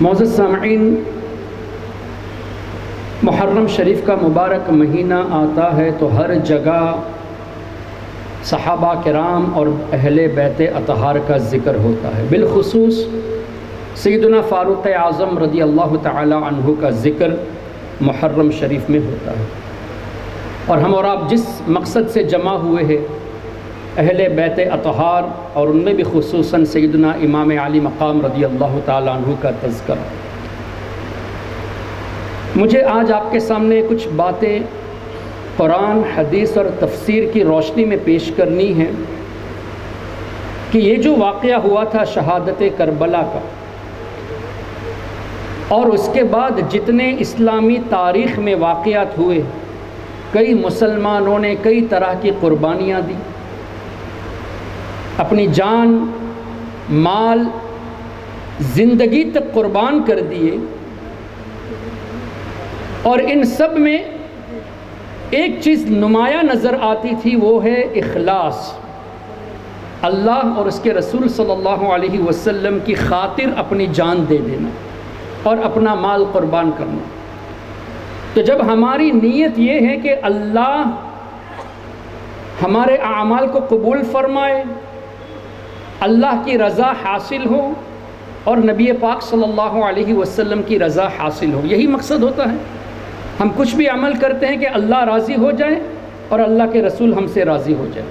معزز سامعین، محرم شریف کا مبارک مہینہ آتا ہے تو ہر جگہ صحابہ کرام اور اہل بیت اطہار کا ذکر ہوتا ہے۔ بالخصوص سیدنا فاروق اعظم رضی اللہ تعالی عنہ کا ذکر محرم شریف میں ہوتا ہے، اور ہم اور آپ جس مقصد سے جمع ہوئے ہیں، اہل بیت اطہار اور ان میں بھی خصوصاً سیدنا امام علی مقام رضی اللہ تعالی عنہ کا تذکرہ، مجھے آج آپ کے سامنے کچھ باتیں قرآن، حدیث اور تفسیر کی روشنی میں پیش کرنی ہے کہ یہ جو واقعہ ہوا تھا شہادت کربلا کا، اور اس کے بعد جتنے اسلامی تاریخ میں واقعات ہوئے، کئی مسلمانوں نے کئی طرح کی قربانیاں دی، اپنی جان، مال، زندگی تک قربان کر دیے، اور ان سب میں ایک چیز نمایاں نظر آتی تھی، وہ ہے اخلاص، اللہ اور اس کے رسول صلی اللہ علیہ وسلم کی خاطر اپنی جان دے دینا اور اپنا مال قربان کرنا۔ تو جب ہماری نیت یہ ہے کہ اللہ ہمارے اعمال کو قبول فرمائے، اللہ کی رضا حاصل ہو اور نبی پاک صلی اللہ علیہ وسلم کی رضا حاصل ہو، یہی مقصد ہوتا ہے۔ ہم کچھ بھی عمل کرتے ہیں کہ اللہ راضی ہو جائے اور اللہ کے رسول ہم سے راضی ہو جائے۔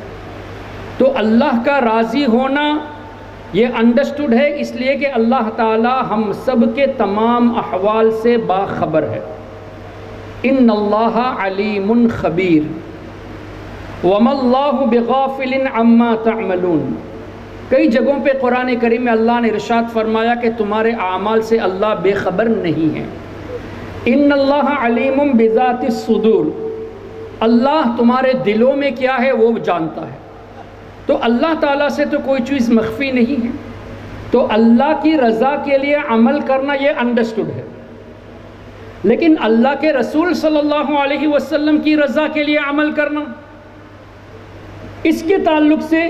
تو اللہ کا راضی ہونا یہ انڈرسٹوڈ ہے، اس لیے کہ اللہ تعالی ہم سب کے تمام احوال سے باخبر ہے۔ ان اللہ علیم خبیر وما اللہ بغافل عما تعملون۔ کئی جگہوں پہ قرآن کریم میں اللہ نے ارشاد فرمایا کہ تمہارے اعمال سے اللہ بے خبر نہیں ہے۔ ان اللہ علیم بذات الصدور، اللہ تمہارے دلوں میں کیا ہے وہ جانتا ہے۔ تو اللہ تعالیٰ سے تو کوئی چیز مخفی نہیں ہے، تو اللہ کی رضا کے لیے عمل کرنا یہ انڈرسٹوڈ ہے، لیکن اللہ کے رسول صلی اللہ علیہ وسلم کی رضا کے لیے عمل کرنا، اس کے تعلق سے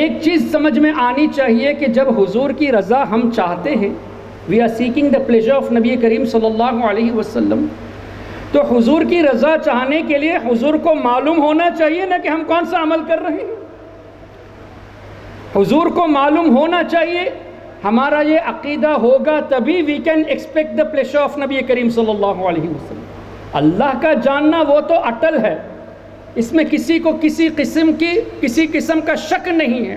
ایک چیز سمجھ میں آنی چاہیے کہ جب حضور کی رضا ہم چاہتے ہیں، we are seeking the pleasure of نبی کریم صلی اللہ علیہ وسلم، تو حضور کی رضا چاہنے کے لیے حضور کو معلوم ہونا چاہیے نا کہ ہم کون سا عمل کر رہے ہیں۔ حضور کو معلوم ہونا چاہیے، ہمارا یہ عقیدہ ہوگا تبھی we can expect the pleasure of نبی کریم صلی اللہ علیہ وسلم۔ اللہ کا جاننا وہ تو اٹل ہے، اس میں کسی کو کسی قسم کا شک نہیں ہے،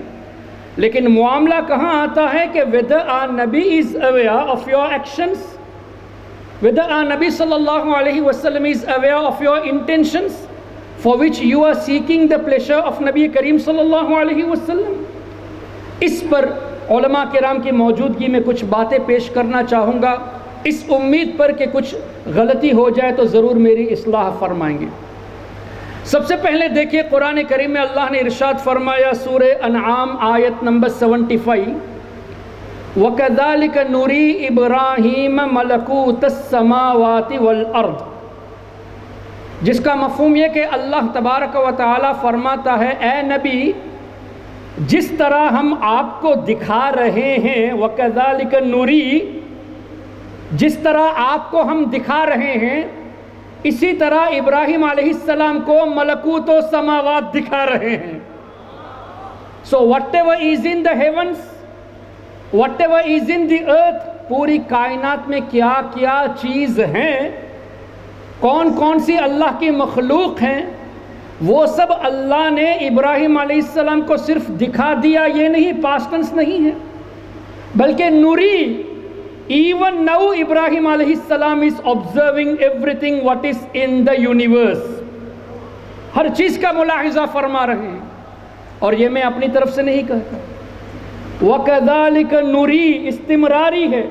لیکن معاملہ کہاں آتا ہے کہ whether our Nabi is aware of your actions, whether our Nabi صلی اللہ علیہ وسلم is aware of your intentions for which you are seeking the pleasure of نبی کریم صلی اللہ علیہ وسلم۔ اس پر علماء کرام کی موجودگی میں کچھ باتیں پیش کرنا چاہوں گا، اس امید پر کہ کچھ غلطی ہو جائے تو ضرور میری اصلاح فرمائیں گے۔ سب سے پہلے دیکھیے قرآن کریم میں اللہ نے ارشاد فرمایا، سورہ انعام آیت نمبر 75، وَكَذَلِكَ نُرِي إِبْرَاهِيمَ مَلَكُوتَ السَّمَاوَاتِ وَالْأَرْضِ، جس کا مفہوم یہ کہ اللہ تبارک و تعالی فرماتا ہے، اے نبی جس طرح ہم آپ کو دکھا رہے ہیں، وَكَذَلِكَ نُرِي، جس طرح آپ کو ہم دکھا رہے ہیں، اسی طرح ابراہیم علیہ السلام کو ملکوت و سماوات دکھا رہے ہیں۔ So whatever is in the heavens, whatever is in the earth، پوری کائنات میں کیا کیا چیز ہیں، کون کون سی اللہ کی مخلوق ہیں، وہ سب اللہ نے ابراہیم علیہ السلام کو صرف دکھا دیا، یہ نہیں، پاسٹ ٹینس نہیں ہے، بلکہ نوری، even now Ibrahim alayhi salam is observing everything what is in the universe، ہر چیز کا ملاحظہ فرما رہے ہیں، اور یہ میں اپنی طرف سے نہیں کہتا۔ وَكَذَلِكَ نُرِي استمراری ہے،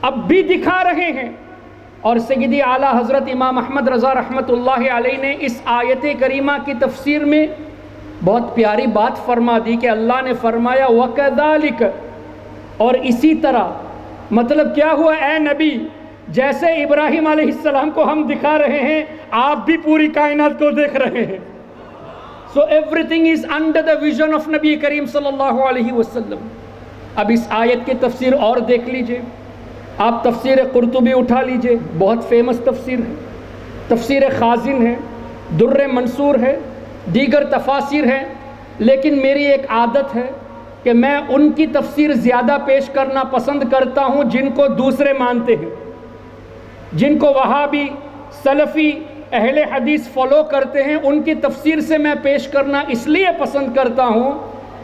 اب بھی دکھا رہے ہیں۔ اور سیدی اعلیٰ حضرت امام احمد رضا رحمۃ اللہ علیہ نے اس آیت کریمہ کی تفسیر میں بہت پیاری بات فرما دی کہ اللہ نے فرمایا وَكَذَلِكَ، اور اسی طرح، مطلب کیا ہوا، اے نبی جیسے ابراہیم علیہ السلام کو ہم دکھا رہے ہیں، آپ بھی پوری کائنات کو دیکھ رہے ہیں۔ So everything is under the vision of نبی کریم صلی اللہ علیہ وسلم۔ اب اس آیت کی تفسیر اور دیکھ لیجئے۔ آپ تفسیر قرطبی اٹھا لیجئے، بہت فیمس تفسیر ہے، تفسیر خازن ہے، در منصور ہے، دیگر تفاسیر ہیں، لیکن میری ایک عادت ہے کہ میں ان کی تفسیر زیادہ پیش کرنا پسند کرتا ہوں جن کو دوسرے مانتے ہیں، جن کو وہابی، سلفی، اہل حدیث فالو کرتے ہیں، ان کی تفسیر سے میں پیش کرنا اس لیے پسند کرتا ہوں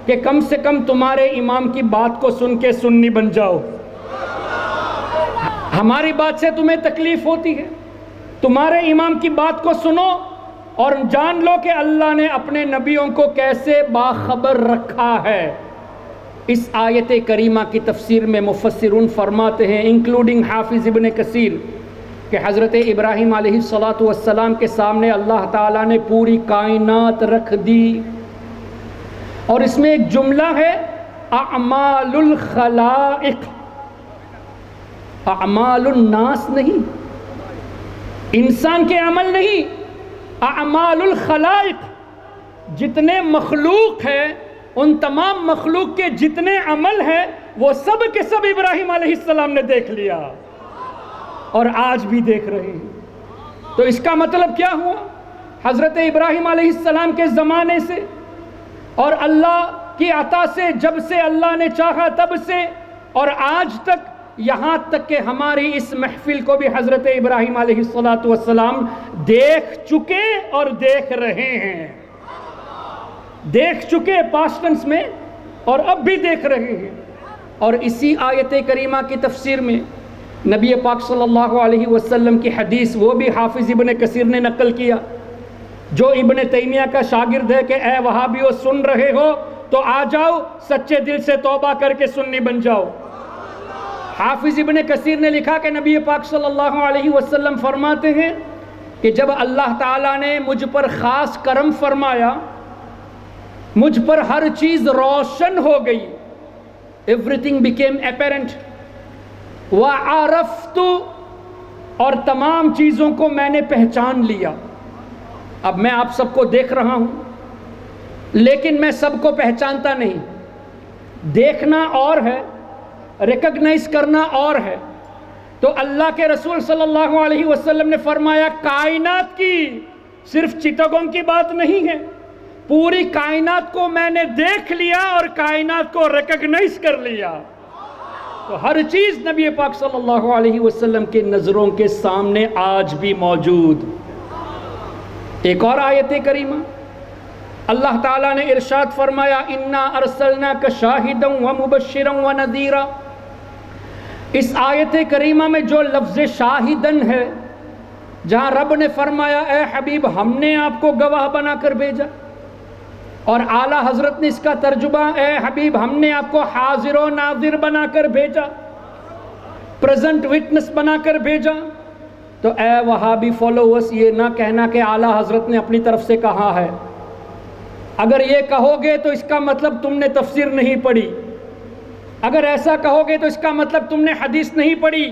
کہ کم سے کم تمہارے امام کی بات کو سن کے سنی بن جاؤ۔ ہماری بات سے تمہیں تکلیف ہوتی ہے، تمہارے امام کی بات کو سنو اور جان لو کہ اللہ نے اپنے نبیوں کو کیسے باخبر رکھا ہے۔ اس آیت کریمہ کی تفسیر میں مفسرون فرماتے ہیں انکلوڈنگ حافظ ابن کثیر کہ حضرت ابراہیم علیہ السلام کے سامنے اللہ تعالیٰ نے پوری کائنات رکھ دی، اور اس میں ایک جملہ ہے اعمال الخلائق، اعمال الناس نہیں، انسان کے عمل نہیں، اعمال الخلائق، جتنے مخلوق ہیں ان تمام مخلوق کے جتنے عمل ہیں وہ سب کے سب ابراہیم علیہ السلام نے دیکھ لیا اور آج بھی دیکھ رہے ہیں۔ تو اس کا مطلب کیا ہوا؟ حضرت ابراہیم علیہ السلام کے زمانے سے اور اللہ کی عطا سے، جب سے اللہ نے چاہا تب سے اور آج تک، یہاں تک کہ ہماری اس محفل کو بھی حضرت ابراہیم علیہ السلام دیکھ چکے اور دیکھ رہے ہیں، دیکھ چکے پاسٹ ٹینس میں اور اب بھی دیکھ رہے ہیں۔ اور اسی آیت کریمہ کی تفسیر میں نبی پاک صلی اللہ علیہ وسلم کی حدیث، وہ بھی حافظ ابن کثیر نے نقل کیا، جو ابن تیمیہ کا شاگرد ہے کہ اے وہابیو سن رہے ہو تو آ جاؤ، سچے دل سے توبہ کر کے سنی بن جاؤ۔ حافظ ابن کثیر نے لکھا کہ نبی پاک صلی اللہ علیہ وسلم فرماتے ہیں کہ جب اللہ تعالیٰ نے مجھ پر خاص کرم فرمایا، مجھ پر ہر چیز روشن ہو گئی، everything became apparent، وَعَرَفْتُ، اور تمام چیزوں کو میں نے پہچان لیا۔ اب میں آپ سب کو دیکھ رہا ہوں لیکن میں سب کو پہچانتا نہیں، دیکھنا اور ہے، ریکگنائز کرنا اور ہے۔ تو اللہ کے رسول صلی اللہ علیہ وسلم نے فرمایا کائنات کی، صرف چٹاگونگ کی بات نہیں ہے، پوری کائنات کو میں نے دیکھ لیا اور کائنات کو ریکگنائز کر لیا۔ تو ہر چیز نبی پاک صلی اللہ علیہ وسلم کے نظروں کے سامنے آج بھی موجود۔ ایک اور آیت کریمہ اللہ تعالیٰ نے ارشاد فرمایا اِنَّا أَرْسَلْنَاكَ شَاهِدًا وَمُبَشِّرًا وَنَذِيرًا۔ اس آیت کریمہ میں جو لفظ شاہدن ہے، جہاں رب نے فرمایا اے حبیب ہم نے آپ کو گواہ بنا کر بھیجا، اور اعلیٰ حضرت نے اس کا ترجمہ اے حبیب ہم نے آپ کو حاضر و ناظر بنا کر بھیجا، پریزنٹ وٹنس بنا کر بھیجا، تو اے وہابی فالوورز یہ نہ کہنا کہ اعلیٰ حضرت نے اپنی طرف سے کہا ہے۔ اگر یہ کہو گے تو اس کا مطلب تم نے تفسیر نہیں پڑھی، اگر ایسا کہو گے تو اس کا مطلب تم نے حدیث نہیں پڑھی۔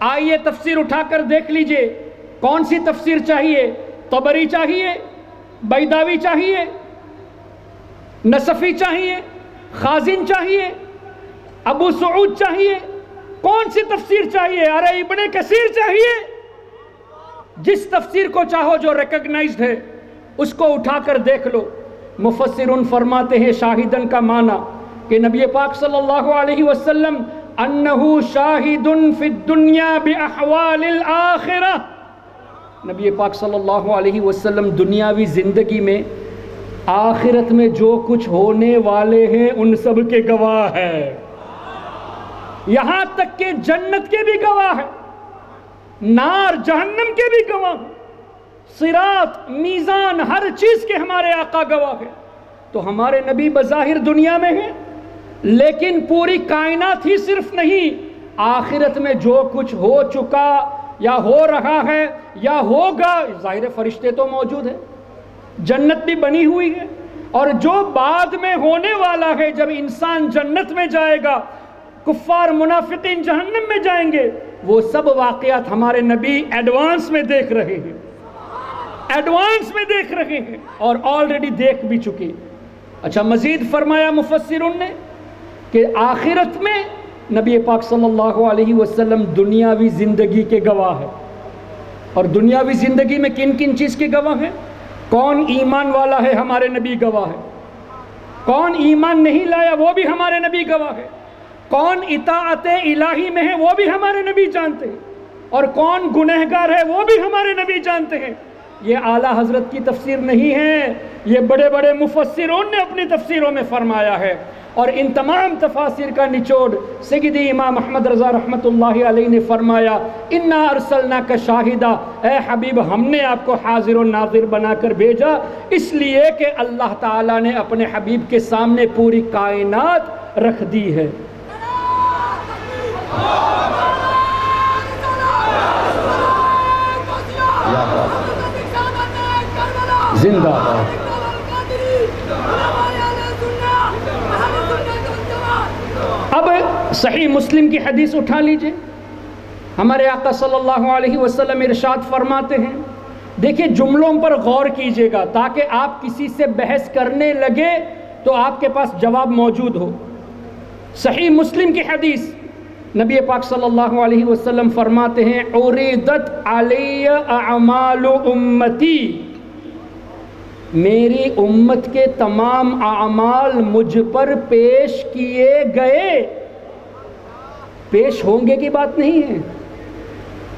آئیے تفسیر اٹھا کر دیکھ لیجئے، کون سی تفسیر چاہیے؟ طبری چاہیے، بیضاوی چاہیے، نصفی چاہیے، خازن چاہیے، ابو سعود چاہیے، کون سی تفسیر چاہیے؟ ارے ابن کثیر چاہیے۔ جس تفسیر کو چاہو جو ریکگنائزڈ ہے اس کو اٹھا کر دیکھ لو۔ مفسرون فرماتے ہیں شاہدن کا معنی کہ نبی پاک صلی اللہ علیہ وسلم انہو شاہد فی الدنیا باحوال الاخرہ، نبی پاک صلی اللہ علیہ وسلم دنیاوی زندگی میں آخرت میں جو کچھ ہونے والے ہیں ان سب کے گواہ ہے، یہاں تک کہ جنت کے بھی گواہ ہے، نار جہنم کے بھی گواہ ہیں، صراط، میزان، ہر چیز کے ہمارے آقا گواہ ہے۔ تو ہمارے نبی بظاہر دنیا میں ہیں لیکن پوری کائنات ہی صرف نہیں، آخرت میں جو کچھ ہو چکا یا ہو رہا ہے یا ہوگا، ظاہر فرشتے تو موجود ہیں، جنت بھی بنی ہوئی ہے، اور جو بعد میں ہونے والا ہے، جب انسان جنت میں جائے گا، کفار منافقین جہنم میں جائیں گے، وہ سب واقعات ہمارے نبی ایڈوانس میں دیکھ رہے ہیں، ایڈوانس میں دیکھ رہے ہیں اور آلریڈی دیکھ بھی چکے۔ اچھا مزید فرمایا مفسرون نے کہ آخرت میں نبی پاک صلی اللہ علیہ وسلم دنیاوی زندگی کے گواہ ہے. اور دنیاوی زندگی میں کن کن چیز کے گواہ ہیں؟ کون ایمان والا ہے ہمارے نبی گواہ ہے. کون ایمان نہیں لایا وہ بھی ہمارے نبی گواہ ہے. کون اطاعت الہی میں ہے وہ بھی ہمارے نبی جانتے ہیں. اور کون گنہگار ہے وہ بھی ہمارے نبی جانتے ہیں. یہ اعلیٰ حضرت کی تفسیر نہیں ہے، یہ بڑے بڑے مفسرون نے اپنی تفسیروں میں فرمایا ہے. اور ان تمام تفاسیر کا نچوڑ سیدی امام احمد رضا رحمۃ اللہ علیہ نے فرمایا، انا ارسلناک شاہدا، اے حبیب ہم نے آپ کو حاضر و ناظر بنا کر بھیجا اس لیے کہ اللہ تعالیٰ نے اپنے حبیب کے سامنے پوری کائنات رکھ دی ہے. زندہ باد. اب صحیح مسلم کی حدیث اٹھا لیجئے. ہمارے آقا صلی اللہ علیہ وسلم ارشاد فرماتے ہیں، دیکھیں جملوں پر غور کیجئے گا تاکہ آپ کسی سے بحث کرنے لگے تو آپ کے پاس جواب موجود ہو. صحیح مسلم کی حدیث، نبی پاک صلی اللہ علیہ وسلم فرماتے ہیں، عُرِضَتْ عَلَيَّ أَعْمَالُ أُمَّتِي، میری امت کے تمام اعمال مجھ پر پیش کیے گئے. پیش ہوں گے کی بات نہیں ہے،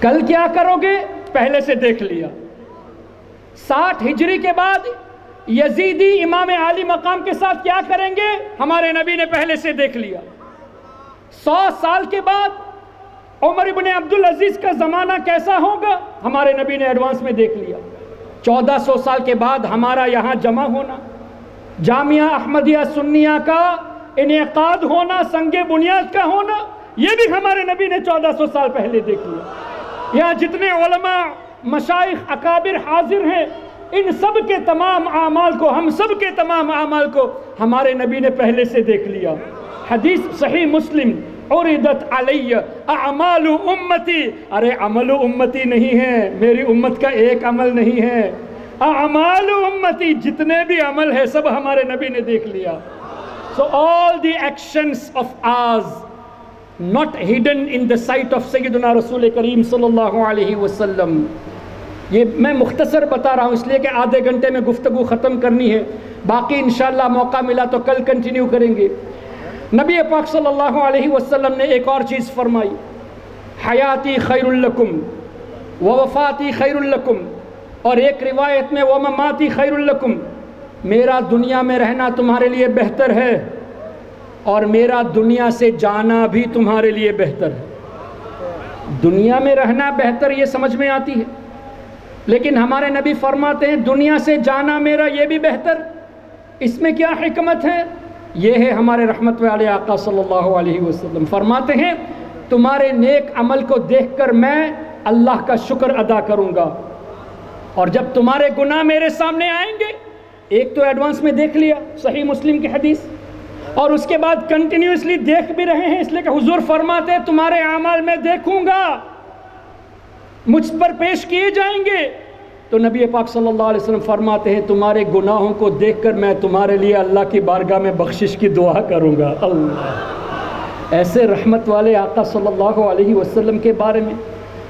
کل کیا کرو گے پہلے سے دیکھ لیا. 60 ہجری کے بعد یزیدی امام عالی مقام کے ساتھ کیا کریں گے ہمارے نبی نے پہلے سے دیکھ لیا. 100 سال کے بعد عمر ابن عبدالعزیز کا زمانہ کیسا ہوگا ہمارے نبی نے ایڈوانس میں دیکھ لیا. 1400 سال کے بعد ہمارا یہاں جمع ہونا، جامعہ احمدیہ سنیہ کا انعقاد ہونا، سنگ بنیاد کا ہونا، یہ بھی ہمارے نبی نے 1400 سال پہلے دیکھ لیا. یہاں جتنے علماء مشائخ اکابر حاضر ہیں، ان سب کے تمام اعمال کو، ہم سب کے تمام اعمال کو ہمارے نبی نے پہلے سے دیکھ لیا. حدیث صحیح مسلم، عُرِضَتْ عَلَيَّ أَعْمَالُ أُمَّتِي، ارے عمل امتی نہیں ہے، میری امت کا ایک عمل نہیں ہے. اعمال امتی، جتنے بھی عمل ہے سب ہمارے نبی نے دیکھ لیا. So all the actions of ours not hidden in the sight of سیدنا رسول کریم صلی اللہ علیہ وسلم. یہ میں مختصر بتا رہا ہوں اس لیے کہ آدھے گھنٹے میں گفتگو ختم کرنی ہے، باقی انشاءاللہ موقع ملا تو کل کنٹینیو کریں گے. نبی پاک صلی اللہ علیہ وسلم نے ایک اور چیز فرمائی، حیاتی خیر لکم ووفاتی خیر لکم، اور ایک روایت میں ومماتی خیر لکم، میرا دنیا میں رہنا تمہارے لیے بہتر ہے اور میرا دنیا سے جانا بھی تمہارے لیے بہتر ہے. دنیا میں رہنا بہتر یہ سمجھ میں آتی ہے، لیکن ہمارے نبی فرماتے ہیں دنیا سے جانا میرا یہ بھی بہتر. اس میں کیا حکمت ہے؟ یہ ہے ہمارے رحمت والے آقا صلی اللہ علیہ وسلم فرماتے ہیں تمہارے نیک عمل کو دیکھ کر میں اللہ کا شکر ادا کروں گا، اور جب تمہارے گناہ میرے سامنے آئیں گے، ایک تو ایڈوانس میں دیکھ لیا صحیح مسلم کی حدیث، اور اس کے بعد کنٹینیوسلی دیکھ بھی رہے ہیں، اس لیے کہ حضور فرماتے ہیں تمہارے اعمال میں دیکھوں گا، مجھ پر پیش کیے جائیں گے. تو نبی پاک صلی اللہ علیہ وسلم فرماتے ہیں تمہارے گناہوں کو دیکھ کر میں تمہارے لیے اللہ کی بارگاہ میں بخشش کی دعا کروں گا. اللہ، ایسے رحمت والے آقا صلی اللہ علیہ وسلم کے بارے میں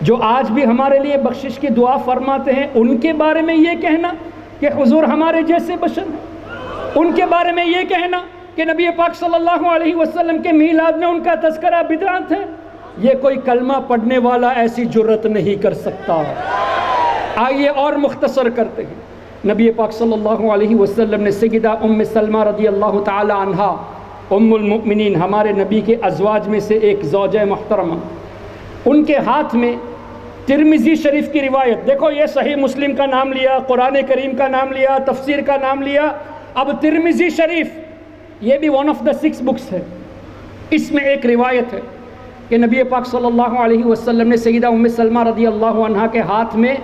جو آج بھی ہمارے لیے بخشش کی دعا فرماتے ہیں، ان کے بارے میں یہ کہنا کہ حضور ہمارے جیسے بشر ہیں، ان کے بارے میں یہ کہنا کہ نبی پاک صلی اللہ علیہ وسلم کے میلاد میں ان کا تذکرہ بدعت ہے، یہ کوئی کلمہ پڑھنے والا ایسی جرت نہیں کر سکتا. آئیے اور مختصر کرتے ہیں. نبی پاک صلی اللہ علیہ وسلم نے سیدہ ام سلمہ رضی اللہ تعالی عنہا، ام المؤمنین، ہمارے نبی کے ازواج میں سے ایک زوجہ محترمہ، ان کے ہاتھ میں ترمذی شریف کی روایت، دیکھو یہ صحیح مسلم کا نام لیا، قرآن کریم کا نام لیا، تفسیر کا نام لیا، اب ترمذی شریف یہ بھی ون آف دا 6 بکس ہے. اس میں ایک روایت ہے کہ نبی پاک صلی اللہ علیہ وسلم نے سیدہ ام سلمہ رضی اللہ عنہا کے ہاتھ میں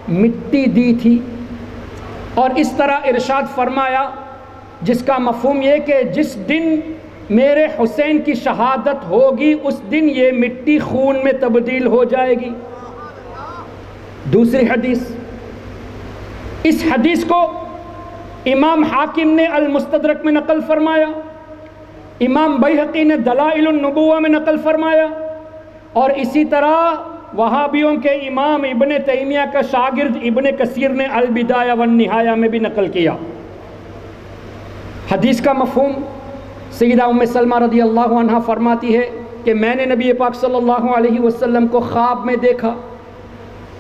مٹی دی تھی، اور اس طرح ارشاد فرمایا جس کا مفہوم یہ کہ جس دن میرے حسین کی شہادت ہوگی اس دن یہ مٹی خون میں تبدیل ہو جائے گی. دوسری حدیث، اس حدیث کو امام حاکم نے المستدرک میں نقل فرمایا، امام بیہقی نے دلائل النبوہ میں نقل فرمایا، اور اسی طرح وہابیوں کے امام ابن تیمیہ کا شاگرد ابن کثیر نے البدایہ والنہایہ میں بھی نقل کیا۔ حدیث کا مفہوم، سیدہ ام سلمہ رضی اللہ عنہ فرماتی ہے کہ میں نے نبی پاک صلی اللہ علیہ وسلم کو خواب میں دیکھا،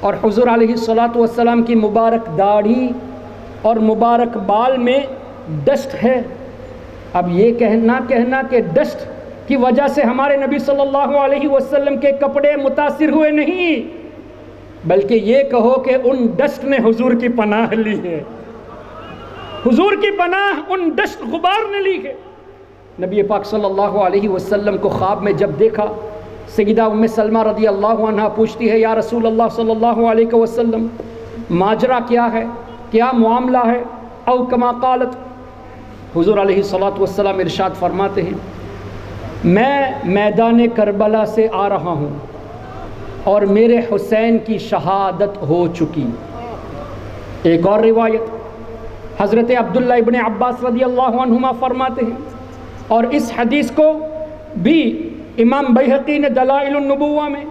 اور حضور علیہ السلام کی مبارک داڑھی اور مبارک بال میں ڈسٹ ہے۔ اب یہ کہنا کہ ڈسٹ کی وجہ سے ہمارے نبی صلی اللہ علیہ وسلم کے کپڑے متاثر ہوئے نہیں، بلکہ یہ کہو کہ ان ڈسٹ نے حضور کی پناہ لی ہے، حضور کی پناہ ان ڈسٹ غبار نے لی ہے۔ نبی پاک صلی اللہ علیہ وسلم کو خواب میں جب دیکھا، سیدہ ام سلمہ رضی اللہ عنہ پوچھتی ہے یا رسول اللہ صلی اللہ علیہ وسلم ماجرا کیا ہے، کیا معاملہ ہے؟ او کما قالت، حضور علیہ السلام ارشاد فرماتے ہیں میں میدان کربلا سے آ رہا ہوں اور میرے حسین کی شہادت ہو چکی۔ ایک اور روایت حضرت عبداللہ ابن عباس رضی اللہ عنہما فرماتے ہیں، اور اس حدیث کو بھی امام بیہقی نے دلائل النبوہ میں،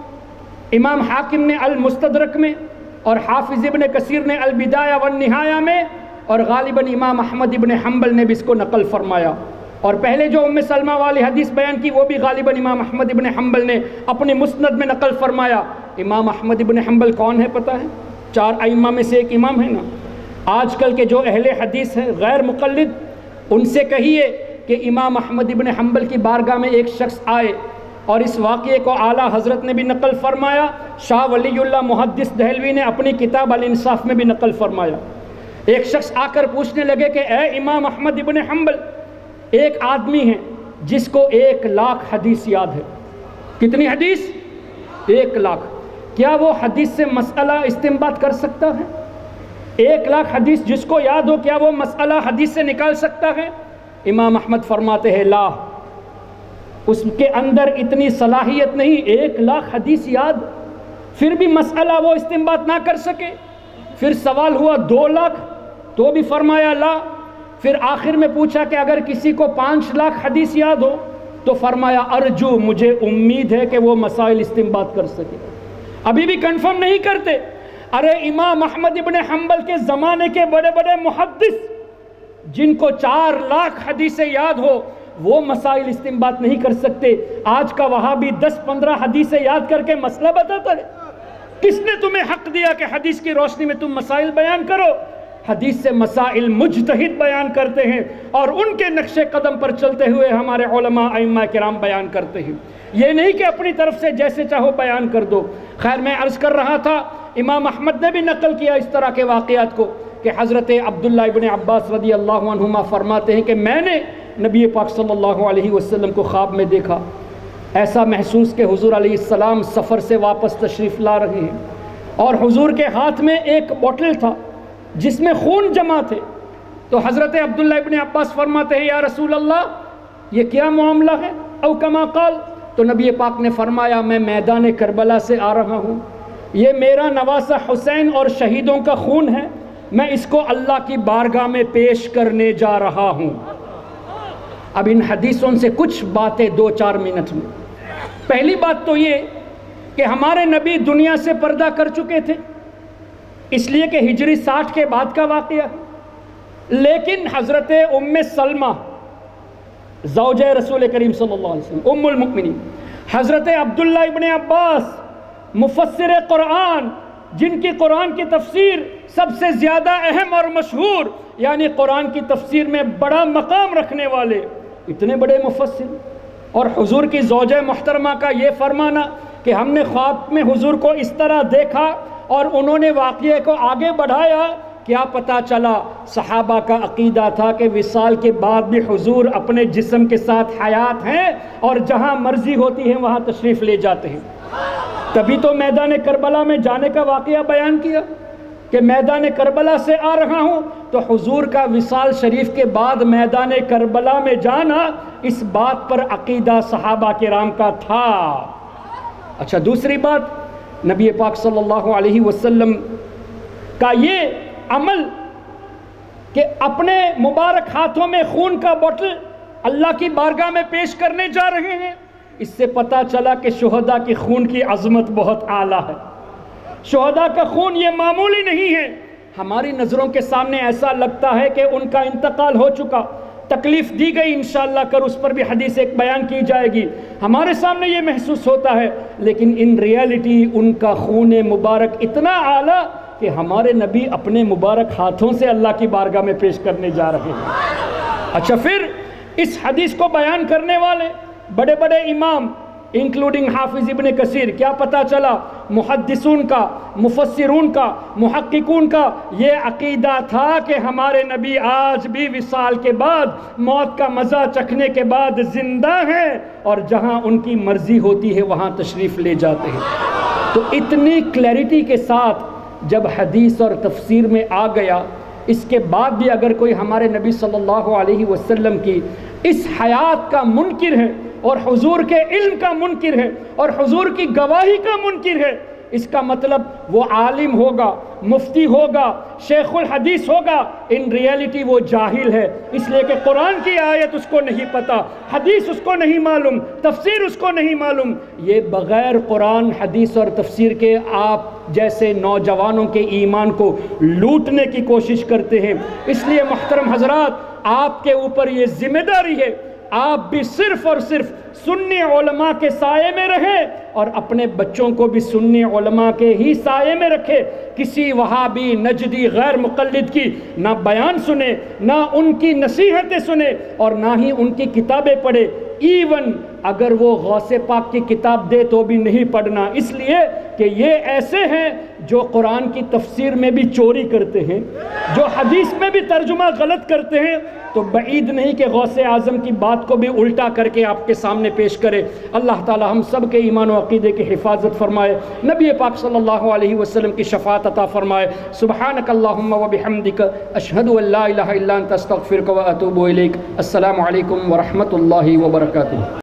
امام حاکم نے المستدرک میں، اور حافظ ابن کثیر نے البدایہ والنہایہ میں، اور غالباً امام احمد ابن حنبل نے بھی اس کو نقل فرمایا۔ اور پہلے جو ام سلمہ والی حدیث بیان کی وہ بھی غالباً امام احمد ابن حنبل نے اپنی مسند میں نقل فرمایا۔ امام احمد ابن حنبل کون ہے پتہ ہے؟ 4 ائمہ میں سے ایک امام ہے نا۔ آج کل کے جو اہل حدیث ہیں غیر مقلد، ان سے کہیے کہ امام احمد ابن حنبل کی بارگاہ میں ایک شخص آئے، اور اس واقعے کو اعلیٰ حضرت نے بھی نقل فرمایا، شاہ ولی اللہ محدث دہلوی نے اپنی کتاب الانصاف میں بھی نقل فرمایا۔ ایک شخص آ کر پوچھنے لگے کہ اے امام احمد ابن حنبل، ایک آدمی ہے جس کو 1,00,000 حدیث یاد ہے۔ کتنی حدیث؟ 1,00,000۔ کیا وہ حدیث سے مسئلہ استنباط کر سکتا ہے؟ 1,00,000 حدیث جس کو یاد ہو، کیا وہ مسئلہ حدیث سے نکال سکتا ہے؟ امام احمد فرماتے ہیں لا، اس کے اندر اتنی صلاحیت نہیں۔ 1,00,000 حدیث یاد، پھر بھی مسئلہ وہ استنباط نہ کر سکے۔ پھر سوال ہوا 2,00,000، تو بھی فرمایا لا۔ پھر آخر میں پوچھا کہ اگر کسی کو 5,00,000 حدیث یاد ہو، تو فرمایا ارجو، مجھے امید ہے کہ وہ مسائل استنباط کر سکے۔ ابھی بھی کنفرم نہیں کرتے۔ ارے امام احمد ابن حنبل کے زمانے کے بڑے بڑے محدث جن کو 4,00,000 حدیثیں یاد ہو، وہ مسائل استنباط نہیں کر سکتے۔ آج کا وہابی 10-15 حدیثیں یاد کر کے مسئلہ بتاتا ہے۔ کس نے تمہیں حق دیا کہ حدیث کی روشنی میں تم مسائل بیان کرو؟ حدیث سے مسائل مجتہد بیان کرتے ہیں، اور ان کے نقش قدم پر چلتے ہوئے ہمارے علماء ائمہ کرام بیان کرتے ہیں۔ یہ نہیں کہ اپنی طرف سے جیسے چاہو بیان کر دو۔ خیر، میں عرض کر رہا تھا، امام احمد نے بھی نقل کیا اس طرح کے واقعات کو کہ حضرت عبداللہ ابن عباس رضی اللہ عنہما فرماتے ہیں کہ میں نے نبی پاک صلی اللہ علیہ وسلم کو خواب میں دیکھا۔ ایسا محسوس کہ حضور علیہ السلام سفر سے واپس تشریف لا رہے ہیں، اور حضور کے ہاتھ میں ایک بوتل تھا جس میں خون جمع تھے۔ تو حضرت عبداللہ ابن عباس فرماتے ہیں یا رسول اللہ، یہ کیا معاملہ ہے؟ او کما قال، تو نبی پاک نے فرمایا میں میدان کربلا سے آ رہا ہوں، یہ میرا نواسہ حسین اور شہیدوں کا خون ہے، میں اس کو اللہ کی بارگاہ میں پیش کرنے جا رہا ہوں۔ اب ان حدیثوں سے کچھ باتیں 2-4 منٹ میں۔ پہلی بات تو یہ کہ ہمارے نبی دنیا سے پردہ کر چکے تھے، اس لیے کہ ہجری 60 کے بعد کا واقعہ ہے، لیکن حضرت ام سلمہ زوجہ رسول کریم صلی اللہ علیہ وسلم، ام المؤمنین، حضرت عبداللہ ابن عباس مفسر قرآن، جن کی قرآن کی تفسیر سب سے زیادہ اہم اور مشہور، یعنی قرآن کی تفسیر میں بڑا مقام رکھنے والے اتنے بڑے مفسر، اور حضور کی زوجہ محترمہ کا یہ فرمانا کہ ہم نے خواب میں حضور کو اس طرح دیکھا اور انہوں نے واقعے کو آگے بڑھایا، کیا پتہ چلا صحابہ کا عقیدہ تھا کہ وصال کے بعد بھی حضور اپنے جسم کے ساتھ حیات ہیں اور جہاں مرضی ہوتی ہے وہاں تشریف لے جاتے ہیں۔ تبھی تو میدان کربلا میں جانے کا واقعہ بیان کیا کہ میدان کربلا سے آ رہا ہوں، تو حضور کا وصال شریف کے بعد میدان کربلا میں جانا، اس بات پر عقیدہ صحابہ کرام کا تھا۔ اچھا، دوسری بات، نبی پاک صلی اللہ علیہ وسلم کا یہ عمل کہ اپنے مبارک ہاتھوں میں خون کا بوتل اللہ کی بارگاہ میں پیش کرنے جا رہے ہیں، اس سے پتہ چلا کہ شہداء کی خون کی عظمت بہت اعلیٰ ہے۔ شہداء کا خون یہ معمولی نہیں ہے۔ ہماری نظروں کے سامنے ایسا لگتا ہے کہ ان کا انتقال ہو چکا، تکلیف دی گئی، انشاءاللہ کر اس پر بھی حدیث ایک بیان کی جائے گی، ہمارے سامنے یہ محسوس ہوتا ہے، لیکن ان ریالٹی ان کا خون مبارک اتنا اعلیٰ کہ ہمارے نبی اپنے مبارک ہاتھوں سے اللہ کی بارگاہ میں پیش کرنے جا رہے ہیں۔ اچھا، پھر اس حدیث کو بیان کرنے والے بڑے بڑے امام انکلوڈنگ حافظ ابن کثیر، کیا پتہ چلا محدثون کا، مفسرون کا، محققون کا یہ عقیدہ تھا کہ ہمارے نبی آج بھی وصال کے بعد، موت کا مزہ چکھنے کے بعد زندہ ہیں، اور جہاں ان کی مرضی ہوتی ہے وہاں تشریف لے جاتے ہیں۔ تو اتنی کلیئرٹی کے ساتھ جب حدیث اور تفسیر میں آ گیا، اس کے بعد بھی اگر کوئی ہمارے نبی صلی اللہ علیہ وسلم کی اس حیات کا منکر ہے اور حضور کے علم کا منکر ہے اور حضور کی گواہی کا منکر ہے، اس کا مطلب وہ عالم ہوگا، مفتی ہوگا، شیخ الحدیث ہوگا، ان ریالٹی وہ جاہل ہے، اس لیے کہ قرآن کی آیت اس کو نہیں پتہ، حدیث اس کو نہیں معلوم، تفسیر اس کو نہیں معلوم۔ یہ بغیر قرآن حدیث اور تفسیر کے آپ جیسے نوجوانوں کے ایمان کو لوٹنے کی کوشش کرتے ہیں۔ اس لیے محترم حضرات، آپ کے اوپر یہ ذمہ داری ہے، آپ بھی صرف اور صرف سنی علماء کے سائے میں رہیں اور اپنے بچوں کو بھی سنی علماء کے ہی سائے میں رکھے۔ کسی وہابی، نجدی، غیر مقلد کی نہ بیان سنے، نہ ان کی نصیحتیں سنے، اور نہ ہی ان کی کتابیں پڑھے۔ ایون اگر وہ غوث پاک کی کتاب دے تو بھی نہیں پڑھنا، اس لیے کہ یہ ایسے ہیں جو قرآن کی تفسیر میں بھی چوری کرتے ہیں، جو حدیث میں بھی ترجمہ غلط کرتے ہیں، تو بعید نہیں کہ غوث اعظم کی بات کو بھی الٹا کر کے آپ کے سامنے پیش کرے۔ اللہ تعالی ہم سب کے ایمان و عقیدے کی حفاظت فرمائے، نبی پاک صلی اللہ علیہ وسلم کی شفاعت عطا فرمائے۔ سبحانک اللہم و بحمدک، اشہد ان لا الہ الا انت، استغفرک و اتوب الیک۔ السلام علیکم ورحمۃ اللہ وبرکاتہ۔